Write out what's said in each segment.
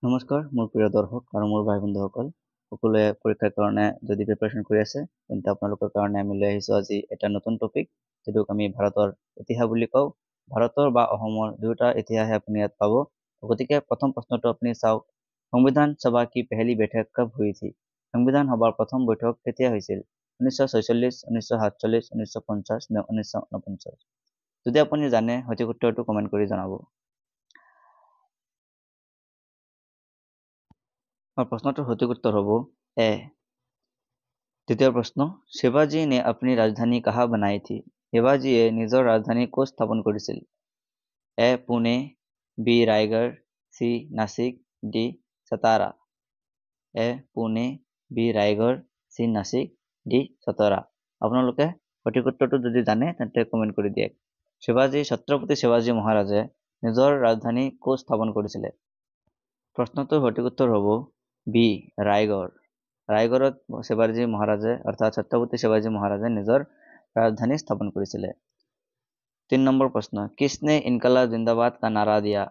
নমস্কাৰ মোৰ প্ৰিয় দৰ্শক আৰু মোৰ ভাই বন্ধুসকল সকলোৱে পৰীক্ষাৰ কাৰণে যদি প্ৰিপাৰেচন কৰি আছে তেন্তে আপোনালোকৰ কাৰণে আমি লৈ আহিছোঁ আজি এটা নতুন টপিক যেটোক আমি ভাৰতৰ ইতিহাস বুলি কওঁ ভাৰতৰ বা অসমৰ দুয়োটা ইতিহাসে আপুনি ইয়াত পাব গতিকে প্ৰথম প্ৰশ্নটো আপুনি চাওক সংবিধান সভা কি পहली बैठक कब हुई थी সংবিধান সভাৰ প্ৰথম বৈঠক কেতিয়া হৈছিল 1946 1947 1950 নে 1949 যদি আপুনি জানে সঠিক উত্তৰটো কমেন্ট কৰি জনাব और प्रश्न तो सठिक उत्तर हब ए द्वितीय प्रश्न शिवाजी ने अपनी राजधानी कहाँ बनाई थी शिवाजी निजर राजधानी को स्थापन करिছিল ए पुणे बी रायगढ़ सी नासिक डी सतारा ए पुणे बी रायगढ़ सी नासिक डी सतारा আপোনালোকে সঠিক উত্তৰটো যদি জানে তেন্তে কমেন্ট কৰি দিয়ক ছত্ৰপতি শিৱাজী মহাৰাজে নিজৰ ৰাজধানী ক'ত স্থাপন কৰিছিল প্ৰশ্নটোৰ সঠিক উত্তৰ হ'ব বি ৰায়গড় ৰায়গড়ত শিৱাজী মহাৰাজে অৰ্থাৎ ছত্ৰপতি শিৱাজী মহাৰাজে নিজৰ राजधानी स्थापन কৰিছিল 3 নম্বৰ প্ৰশ্ন किसने इनकलाब जिंदाबाद का नारा दिया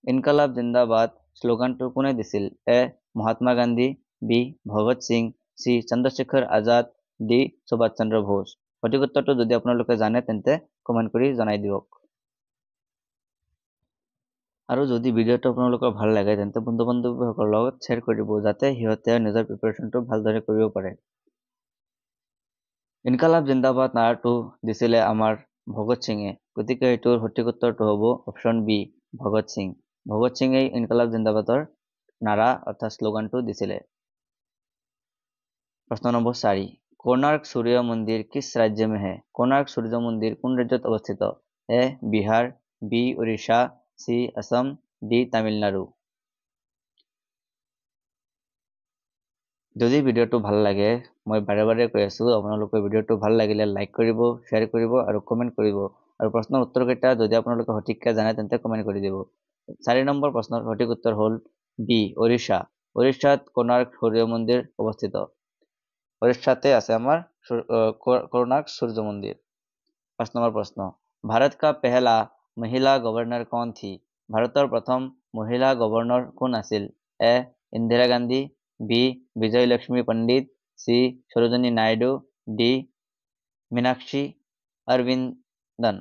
इनकलाब जिंदाबाद স্লোগানটো কোনে দিছিল এ মহাত্মা গান্ধী বি ভগত সিং সি চন্দ্ৰশেখৰ আজাদ ডি সুভাষ চন্দ্ৰ বোস সঠিক উত্তৰটো যদি আপোনালোকে জানে তেন্তে কমেন্ট কৰি জনাই দিয়ক আৰু যদি ভিডিওটো আপোনালোকৰ ভাল লাগে তেন্তে বন্ধু বান্ধৱীসকলৰ লগত শ্বেয়াৰ কৰিব যাতে সিহঁতে নিজৰ প্ৰিপাৰেচনটো ভালদৰে কৰিব পাৰে ইনকালাব জিন্দাবাদ নাৰাটো দিছিলে আমাৰ ভগত সিঙে গতিকে এইটোৰ সঠিক উত্তৰটো হ'ব অপচন বি ভগত সিঙে ইনকালাব জিন্দাবাদৰ নাৰা অৰ্থাৎ স্লোগানটো দিছিলে प्रश्न नंबर 4 कोणार्क सूर्य मंदिर किस राज्य में है कोणार्क सूर्य मंदिर কোন ৰাজ্যত অৱস্থিত এ বিহাৰ বি ওড়িশা সি असम ডি তামিলনাডু যদি ভিডিওটো ভাল লাগে মই বাৰে বাৰে কৈ আছো আপোনালোকে ভিডিওটো ভাল লাগিলে লাইক কৰিব শ্বেয়াৰ কৰিব আৰু কমেন্ট কৰিব আৰু প্ৰশ্নৰ উত্তৰকেইটা যদি আপোনালোকে সঠিককৈ জানে তেন্তে কমেন্ট কৰি দিব 4 নম্বৰ প্ৰশ্নৰ সঠিক উত্তৰ হ'ল বি ওড়িশাত কোণাৰ্ক সূৰ্য মন্দিৰ অৱস্থিত ওড়িশাতে আছে আমাৰ कोणार्क सूर्य मंदिर 5 नंबर प्रश्न भारत का पहला महिला गवर्नर कौन थी भारतर प्रथम महिला गवर्नर कोन আছিল ए इंदिरा गांधी बी विजय लक्ष्मी पंडित सी सरोजिनी नायडू डी मीनाक्षी अरविंदन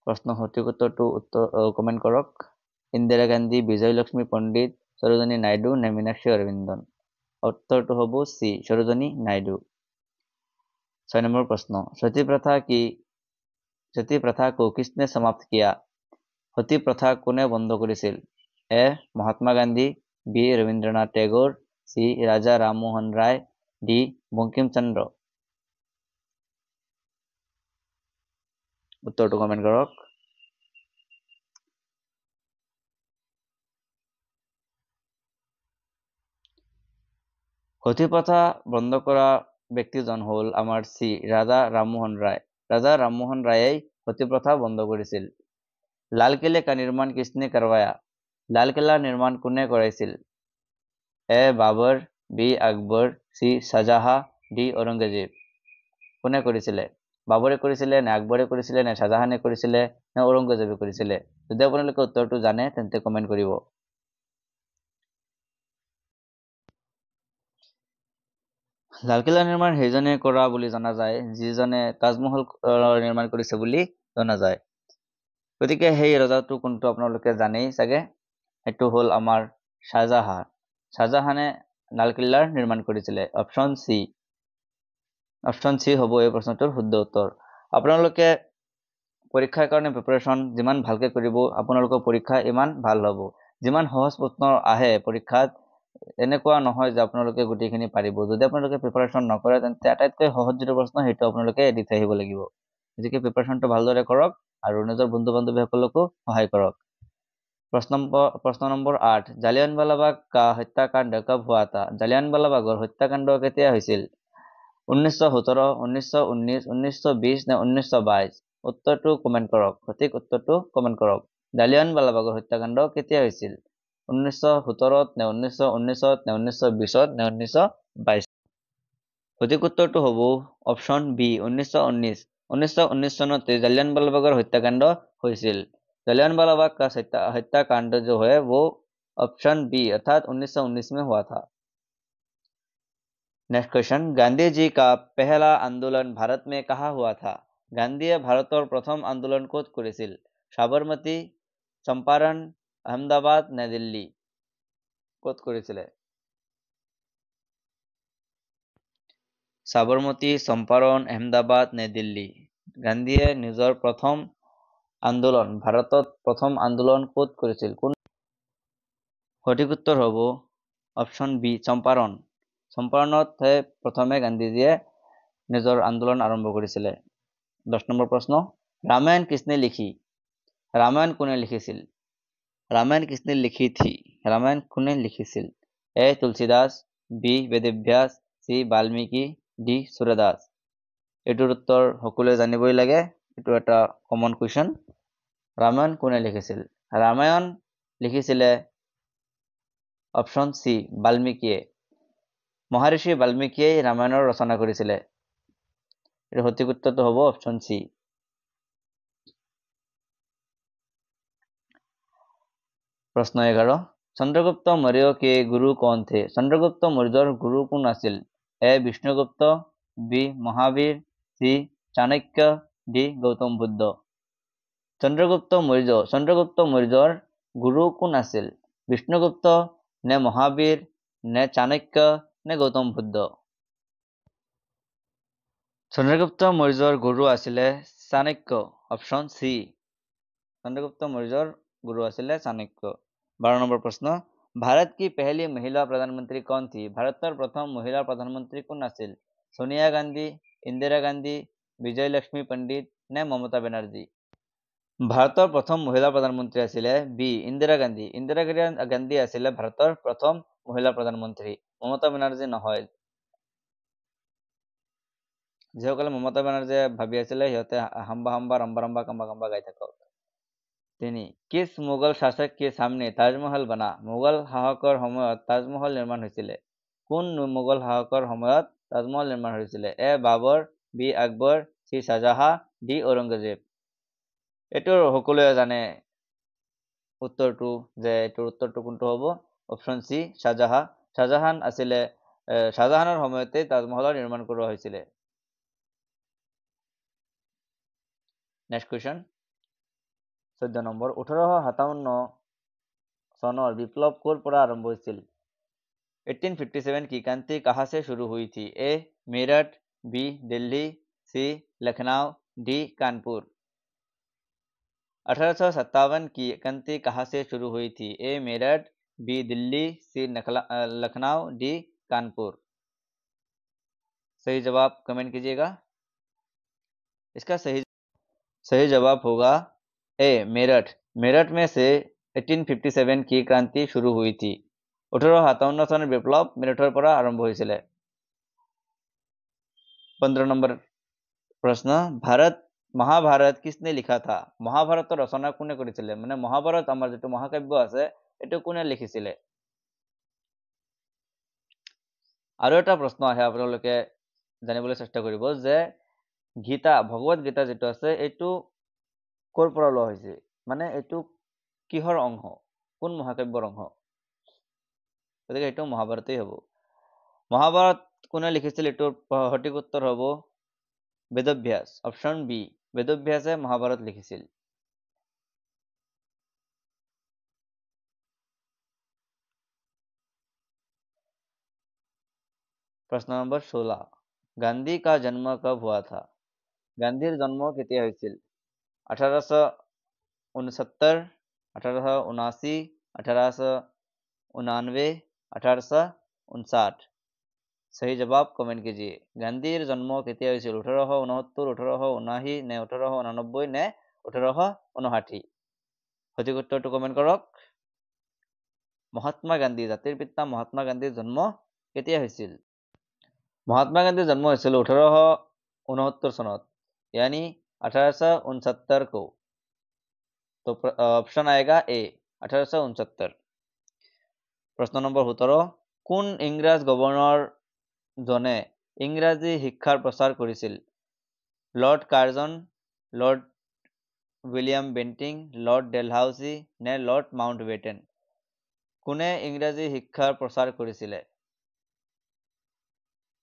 प्रश्न सঠিক উত্তৰটো কমেন্ট কৰক इंदिरा गांधी विजय लक्ष्मी पंडित सरोजिनी नायडू ने मीनाक्षी अरविंदन उत्तरটো হ'ব সি সৰোজিনী নাইডু 6 नंबर प्रश्न सती प्रथा को किसने समाप्त किया सती प्रथा कोने बंद কৰিছিল ए महात्मा गांधी बी रविंद्रनाथ टैगोर सी राजा राममोहन राय डी बंकिम चंद्र उत्तरটো কমেন্ট কৰক সতী প্ৰথা বন্ধ কৰা ব্যক্তিজন হ'ল আমাৰ সি ৰাজা ৰামমোহন ৰায়ে সতী প্ৰথা বন্ধ কৰিছিল লাল কিলে का निर्माण किसने करवाया लाल किला निर्माण কোনে কৰাইছিল এ বাবৰ বি আকবৰ সি শাহজাহান ডি ঔৰংগজেব কোনে কৰিছিল বাবৰে কৰিছিল নে আকবৰে কৰিছিল নে শাহজাহানে কৰিছিল নে ঔৰংগজেবে কৰিছিল যদি আপোনালোকে উত্তৰটো জানে তেন্তে কমেন্ট কৰিব লালকিল্লা নিৰ্মাণ সেইজনে কৰা বুলি জনা যায় যিজনে তাজমহল নিৰ্মাণ কৰিছে বুলি জনা যায় গতিকে সেই ৰজাটো কোনটো আপোনালোকে জানেই চাগে এটো হ'ল আমাৰ শাহজাহানে লালকিল্লাৰ নিৰ্মাণ কৰিছিল অপচন সি হ'ব এই প্ৰশ্নটোৰ শুদ্ধ উত্তৰ আপোনালোকে পৰীক্ষাৰ কাৰণে প্ৰিপাৰেচন যিমান ভালকৈ কৰিব আপোনালোকৰ পৰীক্ষা ইমান ভাল হ'ব যিমান সহজ প্ৰশ্ন আহে পৰীক্ষাত এনেকুৱা নহয় যে আপোনালোকে গুটিখিনি পাৰিব যদি আপোনালোকে প্ৰিপাৰেচন নকৰে তেন্তে আটাইতকৈ সহজ যিটো প্ৰশ্ন সেইটো আপোনালোকে এৰি থৈ আহিব লাগিব গতিকে প্ৰিপাৰেচনটো ভালদৰে কৰক আৰু নিজৰ বন্ধু বান্ধৱীসকলকো সহায় কৰক प्रश्न नंबर 8 জালিয়ানৱালাবাগ का हत्याकांड कब हुआ था জালিয়ানৱালাবাগৰ হত্যাকাণ্ড কেতিয়া হৈছিল 1917 1919 1920 নে 1922 উত্তৰটো কমেন্ট কৰক সঠিক উত্তৰটো কমেন্ট কৰক জালিয়ানৱালাবাগৰ হত্যাকাণ্ড কেতিয়া হৈছিল 1917 নে 1919 নে 1920 নে 1922 সঠিক উত্তৰটো হ'ব অপশ্যন বি 1919 1919 চনতে জালিয়ানৱালাবাগৰ হত্যাকাণ্ড হৈছিল জাलियानवाला का हत्याकांड जो है वो ऑप्शन बी अर्थात 1919 में हुआ था नेक्स्ट क्वेश्चन गांधी जी का पहला आंदोलन भारत में कहाँ हुआ था গান্ধীয়ে ভাৰতৰ প্ৰথম আন্দোলন ক'ত কৰিছিল সাবৰমতী চম্পাৰণ আহমেদাবাদ নে দিল্লী ক'ত কৰিছিলে সাবৰমতী চম্পাৰণ আহমেদাবাদ নে দিল্লী গান্ধীয়ে নিজৰ প্ৰথম আন্দোলন ভাৰতত প্ৰথম আন্দোলন ক'ত কৰিছিল কোন সঠিক উত্তৰ হ'ব অপশ্যন বি চম্পাৰণ চম্পাৰণত প্ৰথমে গান্ধীজীয়ে নিজৰ আন্দোলন আৰম্ভ কৰিছিলে 10 নম্বৰ প্ৰশ্ন रामायण किसने लिखी रामायण কোনে লিখিছিল रामायण किसने लिखी थी रामायण কোনে লিখিছিল এ তুলসীদাস বি বেদব্যাস সি বাল্মীকি ডি সূৰ্যদাস এটোৰ উত্তৰ সকলোৱে জানিবই লাগে এটো এটা কমন কোৱেশ্চন रामायण কোনে লিখিছিল रामायण লিখিছিলে অপশ্যন সি বাল্মীকিয়ে মহাৰিষি বাল্মীকিয়ে ৰামায়ণৰ ৰচনা কৰিছিলে এৰ সঠিক উত্তৰটো হ'ব অপশ্যন সি प्रश्न 11 चंद्रगुप्त मौर्य के गुरु कौन थे चंद्रगुप्त मौर्यर गुरु कौन आसिल ए विष्णुगुप्त बी महावीर सी चाणक्य डी गौतम बुद्ध चंद्रगुप्त मौर्यर गुरु कौन आसिल विष्णुगुप्त ने महावीर ने चाणक्य ने गौतम बुद्ध चंद्रगुप्त मौर्यर गुरु आसिले चाणक्य ऑप्शन सी चंद्रगुप्त मौर्यर गुरु आसिले चाणक्य 12 नंबर प्रश्न भारत की पहली महिला प्रधानमंत्री कौन थी भारतर प्रथम महिला प्रधानमंत्री कौन आसिल सोनिया गांधी इंदिरा गांधी विजय लक्ष्मी पंडित ने ममता बेनार्जी भारतर प्रथम महिला प्रधानमंत्री आसिले बी इंदिरा गांधी आसिले भारतर प्रथम महिला प्रधानमंत्री ममता बेनार्जी নহয় যেসকলে মমতা বেনাৰ্জীয়ে ভাবি আছিলে সিহঁতে হাম্বা হাম্বা ৰম্বা ৰম্বা কাম্বা কাম্বা গাই থাকক তিনি किस मुगल शासक के सामने ताजमहल बना मुगल शासকৰ সময়ত তাজমহল নিৰ্মাণ হৈছিল কোন মুগল শাসকৰ সময়ত তাজমহল নিৰ্মাণ হৈছিল এ বাবৰ বি আকবৰ সি শাহজাহান ডি ঔৰংগজেব এটোৰ সকলোৱে জানে উত্তৰটো যে এটোৰ উত্তৰটো কোনটো হ'ব অপশ্যন সি শাহজাহান আছিলে শাহজাহানৰ সময়তে তাজমহলৰ নিৰ্মাণ কৰা হৈছিল নেক্সট কোৱেশ্চন 14 নম্বৰ 1857 सनर विप्लव कोर পৰা আৰম্ভ হৈছিল 1857 की क्रांति कहाँ से शुरू हुई थी ए मेरठ बी दिल्ली सी लखनऊ डी कानपुर 1857 की क्रांति कहाँ से शुरू हुई थी ए मेरठ बी दिल्ली सी लखनऊ डी कानपुर सही जवाब कमेंट कीजिएगा इसका सही जवाब होगा ए मेरठ में से 1857 की क्रांति शुरू हुई थी 1857 চনৰ বিপ্লৱ মেৰঠৰ পৰা আৰম্ভ হৈছিল 15 নম্বৰ प्रश्न महाभारत किसने लिखा था महाभारতৰ ৰচনা কোনে কৰিছিল মানে মহাভাৰত আমাৰ যেটো মহাকাব্য আছে এটো কোনে লিখিছিল আৰু এটা প্ৰশ্ন আহে আপোনালোকে জানিবলৈ চেষ্টা কৰিব যে গীতা ভগৱত গীতা যেটো আছে এটো কোৰ পৰা লোৱা হৈছে মানে এটো কিহৰ অংশ কোন মহাকাব্যৰ অংশ গতিকে এটো মহাভাৰতেই হ'ব মহাভাৰত কোনে লিখিছিল এটোৰ সঠিক উত্তৰ হ'ব বেদব্যাস অপশ্যন বি বেদব্যাসে মহাভাৰত লিখিছিল प्रश्न नंबर 16 गांधी का जन्म कब हुआ था गांधीर जन्म केতিয়া হৈছিল 1869 1879 1899 1859 सही जवाब कमेंट कीजिए गांधीर जन्म केতিয়া হৈছিল 1869 1879 ने 1889 ने 1859 সঠিক উত্তৰটো কমেন্ট কৰক মহাত্মা গান্ধী জাতিৰ পিতা মহাত্মা গান্ধীৰ জন্ম কেতিয়া হৈছিল महात्मा गांधी जन्म হৈছিল 1869 চনত यानी 1869 को तो ऑप्शन आएगा ए 1869 प्रश्न नंबर 17 কোন ইংৰাজ গভৰ্ণৰ জনে ইংৰাজী শিক্ষাৰ প্ৰচাৰ কৰিছিল? Lord Curzon, Lord William Bentinck, Lord Dalhousie নে লৰ্ড মাউণ্টবেটেন? কোনে ইংৰাজী শিক্ষাৰ প্ৰচাৰ কৰিছিলে?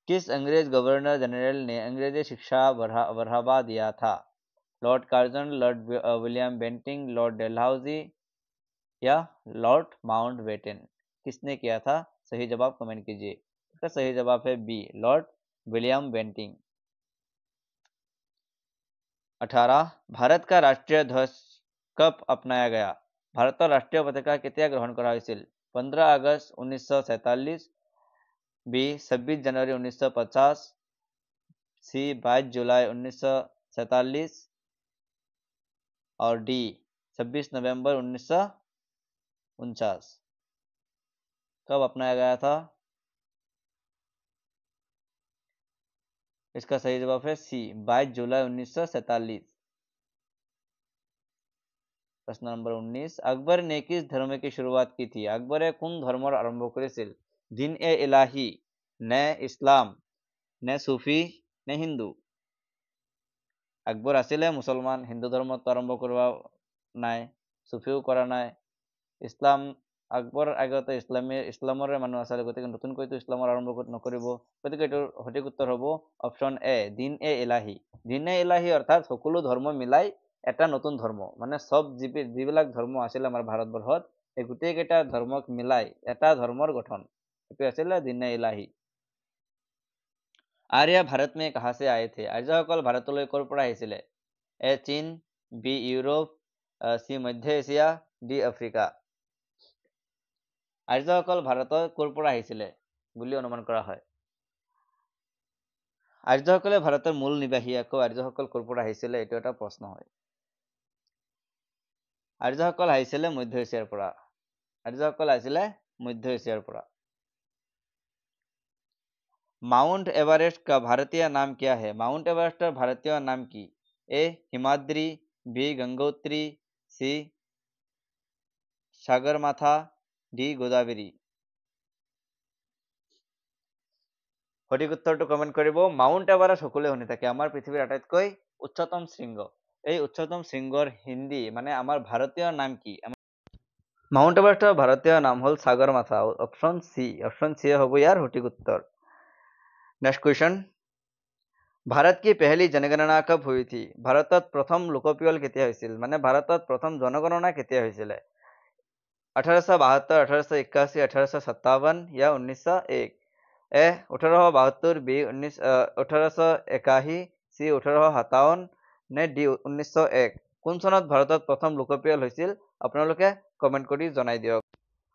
किस अंग्रेज गवर्नर जनरल ने अंग्रेजी शिक्षा बढ़ावा दिया था? Lord Curzon, Lord William Bentinck, Lord Dalhousie या लॉर्ड माउंटबेटन? किसने किया था? सही जवाब कमेंट कीजिए। इसका सही जवाब है B, Lord William Bentinck. 18 Bharat का राष्ट्रीय ध्वज कब अपनाया गया? भारতৰ ৰাষ্ট্ৰীয় পতাকা কেতিয়া গ্ৰহণ কৰা হৈছিল? 15 আগষ্ট 1947, बी 26 जनवरी 1950, सी 22 जुलाई 1947 और डी 26 नवंबर 1949। कब अपनाया गया था? इसका सही जवाब है सी 22 जुलाई 1947। प्रश्न नंबर 19, अकबर ने किस धर्म की शुरुआत की थी? अकबरे কোন ধৰ্মৰ আৰম্ভ কৰিছিল? দিন এ ইলাহি নে ইছলাম নে সুফি নে হিন্দু? আকবৰ আছিলে মুছলমান, হিন্দু ধৰ্মত আৰম্ভ কৰোৱা নাই, সুফিও কৰা নাই, ইছলাম আকবৰ আগতে ইছলামৰে মানুহ আছিলে, গতিকে নতুনকৈতো ইছলামৰ আৰম্ভ নকৰিব, গতিকে এইটোৰ সঠিক উত্তৰ হ'ব অপশ্যন এ, দিন এ ইলাহি। দিন এ ইলাহি অৰ্থাৎ সকলো ধৰ্ম মিলাই এটা নতুন ধৰ্ম, মানে সব যিবিলাক ধৰ্ম আছিল আমাৰ ভাৰতবৰ্ষত, এই গোটেইকেইটা ধৰ্মক মিলাই এটা ধৰ্মৰ গঠন, এইটো আছিলে দিন এ ইলাহি। आर्य भारत में कहाँ से आए थे? आर्যসকল ভাৰতলৈ ক'ৰ পৰা আহিছিলে? এ চীন, বি ইউৰোপ, চি মধ্য এছিয়া, ডি আফ্ৰিকা। আৰ্যসকল ভাৰতৰ ক'ৰ পৰা আহিছিলে বুলি অনুমান কৰা হয়? আৰ্যসকলে ভাৰতৰ মূল নিবাসী, আকৌ আৰ্যসকল ক'ৰ পৰা আহিছিলে এইটো এটা প্ৰশ্ন হয়। আৰ্যসকল আহিছিলে মধ্য এছিয়াৰ পৰা। আৰ্যসকল আহিছিলে মধ্য এছিয়াৰ পৰা। माउंट एवरेस्ट का भारतीय नाम क्या है? माउंट एवरेस्टर भारतीय नाम की? ए हिमाद्री, बी गंगोत्री, सी सागरमाथा, डी गोदावरी। সঠিক উত্তৰটো কমেন্ট কৰিব। মাউন্ট এভাৰেষ্ট সকলোৱে শুনি থাকে, আমাৰ পৃথিৱীৰ আটাইতকৈ উচ্চতম শৃংগ। এই উচ্চতম শৃংগৰ হিন্দী মানে আমাৰ ভাৰতীয় নাম কি? মাউন্ট এভাৰেষ্টৰ ভাৰতীয় নাম হ'ল সাগৰমাথা। অপশ্যন সি, অপশ্যন সি হ'ব ইয়াৰ সঠিক উত্তৰ। नेक्स्ट क्वेश्चन, भारत की पहली जनगणना कब हुई थी? भारतत प्रथम लोकपियल केতিয়া হৈছিল? মানে ভাৰতত প্ৰথম জনগণনা কেতিয়া হৈছিলে? 1872, 1881, 1857 या 1901? ए 1872, बी 1881, सी 1857 নে ডি 1901? কোন চনত ভাৰতত প্ৰথম লোকপিয়ল হৈছিল? আপোনালোকে কমেন্ট কৰি জনাই দিয়ক।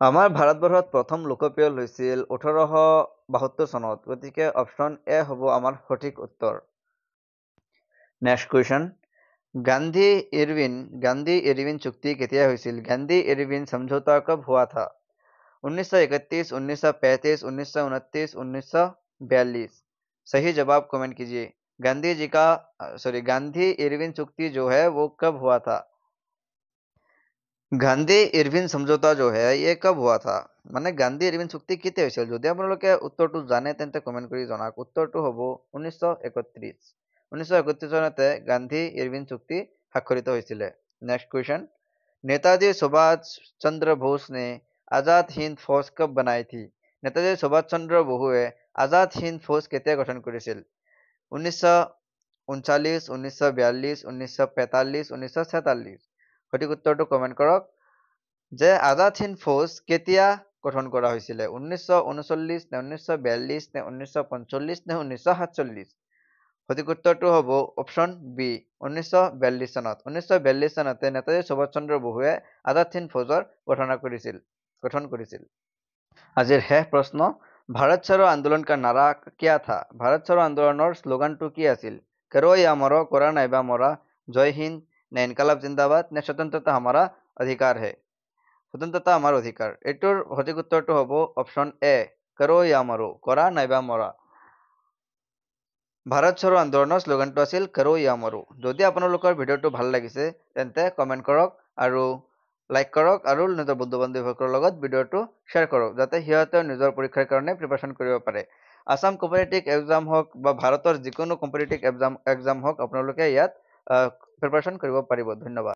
আমাৰ ভাৰতবৰ্ষত প্ৰথম লোকপিয়ল হৈছিল 1872 চনত, গতিকে অপশ্যন এ হ'ব আমাৰ সঠিক উত্তৰ। নেক্সট কুৱেশ্যন, गांधी इरविन चुक्ति केতিয়া হৈছিল? गांधी इरविन समझौता कब हुआ था? 1931, 1935, 1929, 1942? सही जवाब कमेंट कीजिए। गांधी इरविन चुक्ति जो है वो कब हुआ था? গান্ধী ইৰভিন সমঝোতা जो है ये कब हुआ था? মানে গান্ধী ইৰভিন চুক্তি কেতিয়া হৈছিল? যদি আপোনালোকে উত্তৰটো জানে তেন্তে কমেন্ট কৰি জনাওক। উত্তৰটো হ'ব 1931। 1931 চনতে গান্ধী ইৰভিন চুক্তি স্বাক্ষৰিত হৈছিলে। নেক্সট কুৱেশ্যন, नेताजी सुभाष चंद्र बोस ने आजाद हिंद फौज कब बनाई थी? नेताजी सुभाष चंद्र बोसे आजाद हिंद फौज কেতিয়া গঠন কৰিছিল? 1939, 1942, 1945, 1947? সঠিক উত্তৰটো কমেন্ট কৰক যে আজাদ হিন্দ ফৌজ কেতিয়া গঠন কৰা হৈছিলে? 1939 নে 1942 নে 1945 নে 1947? সঠিক উত্তৰটো হ'ব অপশ্যন বি, 1942 চনত। 1942 চনতে নেতাজী সুভাষ চন্দ্ৰ বসুৱে আজাদ হিন্দ ফৌজৰ গঠন কৰিছিল। আজিৰ শেষ প্ৰশ্ন, ভাৰত ছাড়ো আন্দোলন কা নাৰা क्या था? ভাৰত ছাড়ো আন্দোলনৰ শ্লোগানটো কি আছিল? करो या मरो, কৰা নাইবা মৰা, জয় হিন্দ নে ইনকালাব জিন্দাবাদ নে স্বতন্ত্ৰতা হামাৰা অধিকাৰ হে? স্বতন্ত্ৰতা আমাৰ অধিকাৰ। এইটোৰ সঠিক উত্তৰটো হ'ব অপশ্যন এ, करो या मरो, কৰা নাইবা মৰা। ভাৰত ছাড়ো আন্দোলনৰ শ্লোগানটো আছিল करो या मरो। যদি আপোনালোকৰ ভিডিঅ'টো ভাল লাগিছে তেন্তে কমেন্ট কৰক আৰু লাইক কৰক আৰু নিজৰ বন্ধু বান্ধৱীসকলৰ লগত ভিডিঅ'টো শ্বেয়াৰ কৰক, যাতে সিহঁতেও নিজৰ পৰীক্ষাৰ কাৰণে প্ৰিপাৰেশ্যন কৰিব পাৰে। আসাম কম্পিটিটিভ এক্সাম হওক বা ভাৰতৰ যিকোনো কম্পিটিটিভ এক্সাম হওক আপোনালোকে ইয়াত প্ৰিপাৰেশ্যন কৰিব পাৰিব। ধন্যবাদ।